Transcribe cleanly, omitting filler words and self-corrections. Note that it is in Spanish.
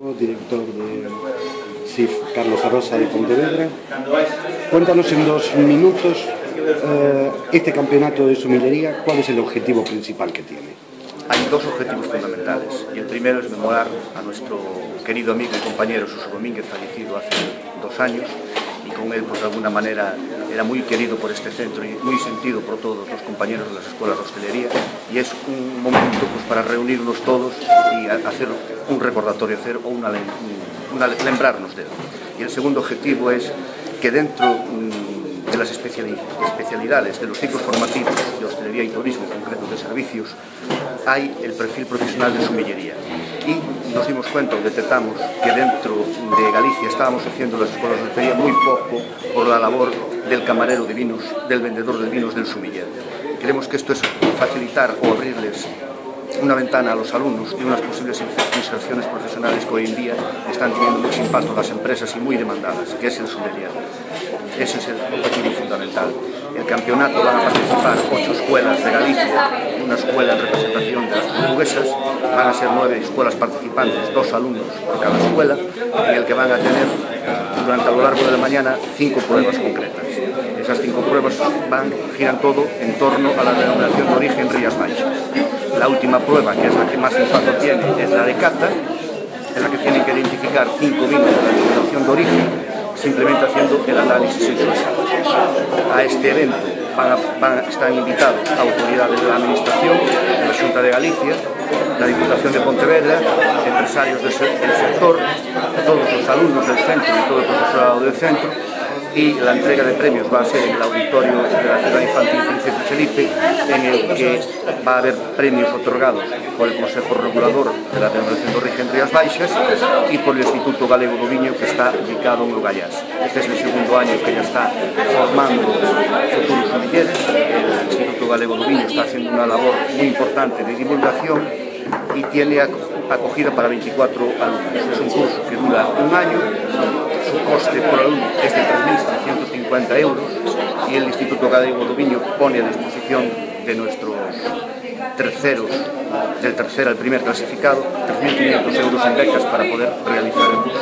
Director de CIF Carlos Arrosa de Pontevedra. Cuéntanos en 2 minutos este campeonato de sumillería, ¿cuál es el objetivo principal que tiene? Hay 2 objetivos fundamentales y el primero es memorar a nuestro querido amigo y compañero Suso Domínguez, fallecido hace 2 años, y con él pues de alguna manera era muy querido por este centro y muy sentido por todos los compañeros de las escuelas de hostelería, y es un momento pues para reunirnos todos y hacer un recordatorio, lembrarnos de él. Y el segundo objetivo es que dentro de las especialidades de los ciclos formativos de hostelería y turismo, en concreto de servicios, hay el perfil profesional de sumillería. Y nos dimos cuenta, o detectamos, que dentro de Galicia estábamos haciendo las escuelas de hostelería muy poco por la labor del camarero de vinos, del vendedor de vinos, del sumiller. Creemos que esto es facilitar o abrirles una ventana a los alumnos de unas posibles inserciones profesionales que hoy en día están teniendo mucho impacto en las empresas y muy demandadas, que es el sumiller. Ese es el objetivo fundamental. El campeonato van a participar 8 escuelas de Galicia, una escuela en representación de las portuguesas, van a ser 9 escuelas participantes, 2 alumnos por cada escuela, en el que van a tener durante a lo largo de la mañana 5 pruebas concretas. Esas 5 pruebas giran todo en torno a la denominación de origen Rías Baixas. La última prueba, que es la que más impacto tiene, es la de cata, en la que tienen que identificar 5 vinos de la denominación de origen, simplemente haciendo el análisis sensorial. A este evento están invitados autoridades de la Administración, de la Xunta de Galicia, la Diputación de Pontevedra, empresarios del sector, todos los alumnos del centro y todo el profesorado del centro, y la entrega de premios va a ser en el auditorio de la Ciudad Infantil Príncipe Felipe, en el que va a haber premios otorgados por el Consejo Regulador de la Denominación de Origen Rías Baixas y por el Instituto Galego do Viño, que está ubicado en Lugallás. Este es el segundo año que ya está formando futuros sumilleres. El Instituto Galego do Viño está haciendo una labor muy importante de divulgación y tiene acogida para 24 alumnos. Es un curso que dura un año. Su coste por alumno es de 3.350 euros y el Instituto Galego do Viño pone a disposición de nuestros terceros, del tercer al primer clasificado, 3.500 euros en becas para poder realizar el curso.